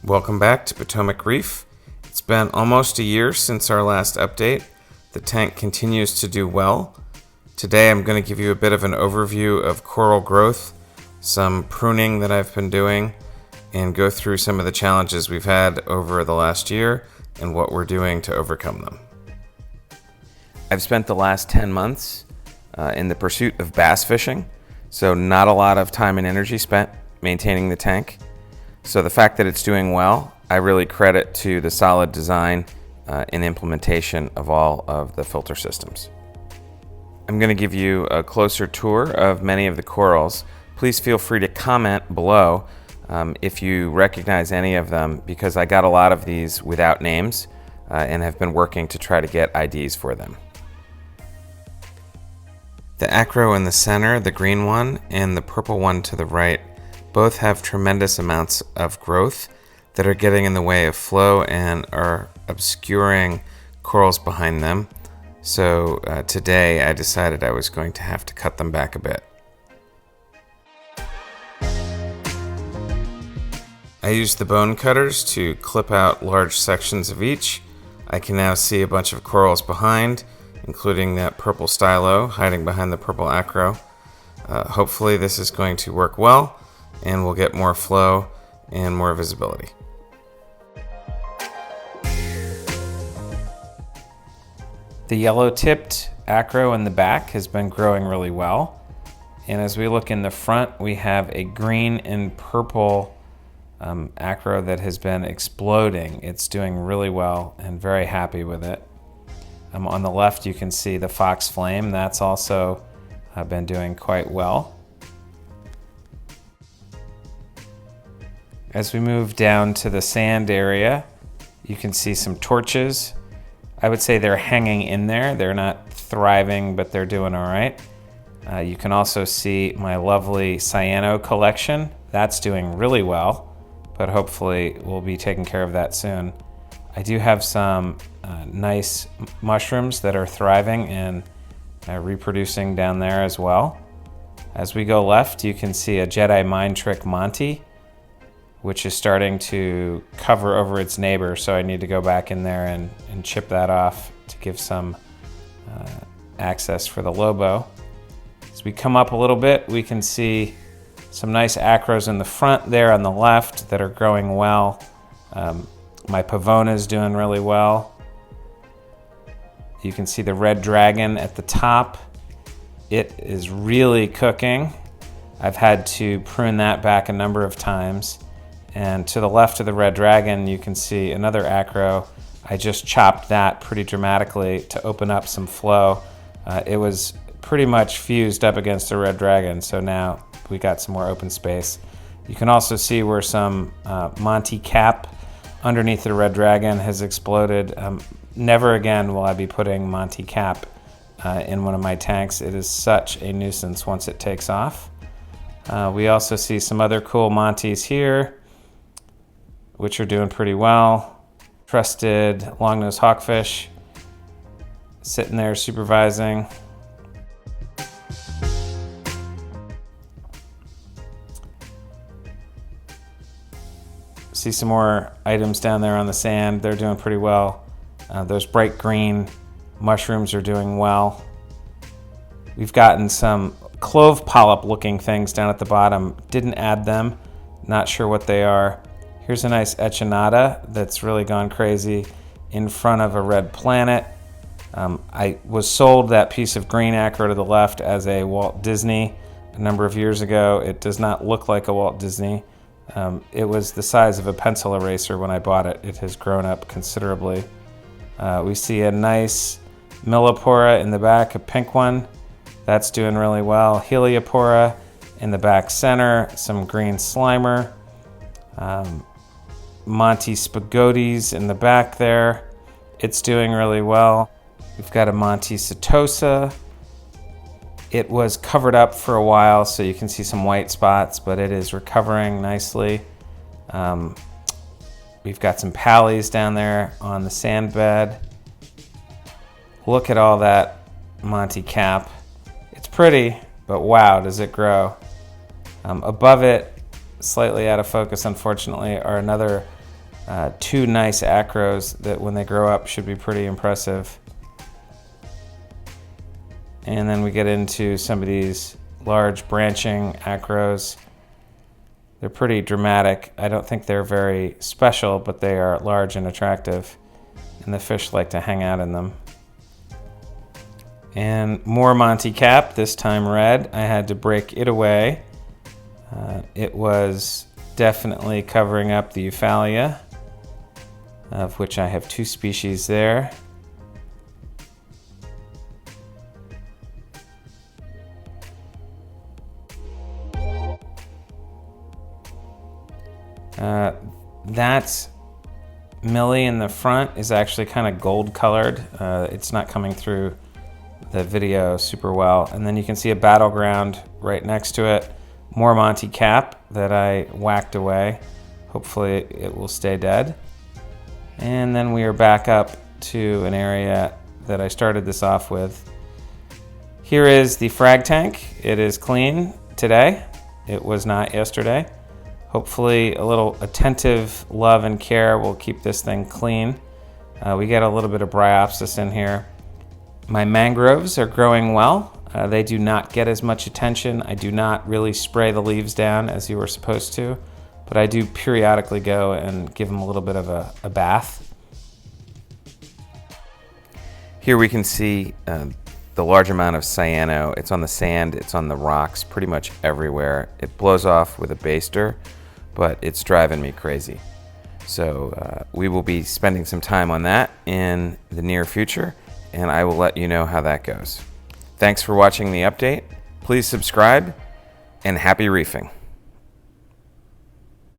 Welcome back to Potomac Reef. It's been almost a year since our last update. The tank continues to do well. Today I'm going to give you a bit of an overview of coral growth, some pruning that I've been doing, and go through some of the challenges we've had over the last year and what we're doing to overcome them. I've spent the last 10 months in the pursuit of bass fishing, so not a lot of time and energy spent maintaining the tank. So the fact that it's doing well, I really credit to the solid design and implementation of all of the filter systems. I'm going to give you a closer tour of many of the corals. Please feel free to comment below if you recognize any of them, because I got a lot of these without names and have been working to try to get IDs for them. The acro in the center, the green one, and the purple one to the right both have tremendous amounts of growth that are getting in the way of flow and are obscuring corals behind them. So today I decided I was going to have to cut them back a bit. I used the bone cutters to clip out large sections of each. I can now see a bunch of corals behind, including that purple stylo hiding behind the purple acro. Hopefully this is going to work well, and we'll get more flow and more visibility. The yellow-tipped acro in the back has been growing really well. And as we look in the front, we have a green and purple acro that has been exploding. It's doing really well and very happy with it. On the left, you can see the fox flame. That's also been doing quite well. As we move down to the sand area, you can see some torches. I would say they're hanging in there. They're not thriving, but they're doing all right. You can also see my lovely cyano collection. That's doing really well, but hopefully we'll be taking care of that soon. I do have some nice mushrooms that are thriving and reproducing down there as well. As we go left, you can see a Jedi Mind Trick Monty, which is starting to cover over its neighbor, so I need to go back in there and chip that off to give some access for the Lobo. As we come up a little bit, we can see some nice acros in the front there on the left that are growing well. My Pavona is doing really well. You can see the red dragon at the top. It is really cooking. I've had to prune that back a number of times. And to the left of the red dragon, you can see another acro. I just chopped that pretty dramatically to open up some flow. It was pretty much fused up against the red dragon, so now we got some more open space. You can also see where some Monty cap underneath the red dragon has exploded. Never again will I be putting Monty cap in one of my tanks. It is such a nuisance once it takes off. We also see some other cool Monties here, which are doing pretty well. Trusted longnose hawkfish sitting there supervising. See some more items down there on the sand. They're doing pretty well. Those bright green mushrooms are doing well. We've gotten some clove polyp looking things down at the bottom. Didn't add them, not sure what they are. Here's a nice echinata that's really gone crazy in front of a red planet. I was sold that piece of green acro to the left as a Walt Disney a number of years ago. It does not look like a Walt Disney. It was the size of a pencil eraser when I bought it. It has grown up considerably. We see a nice Millipora in the back, a pink one. That's doing really well. Heliopora in the back center, some green slimer. Monty Spagotes in the back there. It's doing really well. We've got a Monty Setosa. It was covered up for a while, so you can see some white spots, but it is recovering nicely. We've got some pallies down there on the sand bed. Look at all that Monty cap. It's pretty, but wow, does it grow. Above it, slightly out of focus unfortunately, are another Two nice acros that when they grow up should be pretty impressive. And then we get into some of these large branching acros. They're pretty dramatic. I don't think they're very special, but they are large and attractive, and the fish like to hang out in them. And more Monty cap, this time red. I had to break it away. It was definitely covering up the Euphalia, of which I have 2 species there. That Millie in the front is actually kind of gold colored. It's not coming through the video super well. And then you can see a battleground right next to it. More Monty cap that I whacked away. Hopefully it will stay dead. And then we are back up to an area that I started this off with. Here is the Frag Tank. It is clean today. It was not yesterday. Hopefully a little attentive love and care will keep this thing clean. We get a little bit of bryopsis in here. My mangroves are growing well. They do not get as much attention. I do not really spray the leaves down as you were supposed to, but I do periodically go and give them a little bit of a bath. Here we can see the large amount of cyano. It's on the sand, it's on the rocks, pretty much everywhere. It blows off with a baster, but it's driving me crazy. So we will be spending some time on that in the near future, and I will let you know how that goes. Thanks for watching the update. Please subscribe, and happy reefing.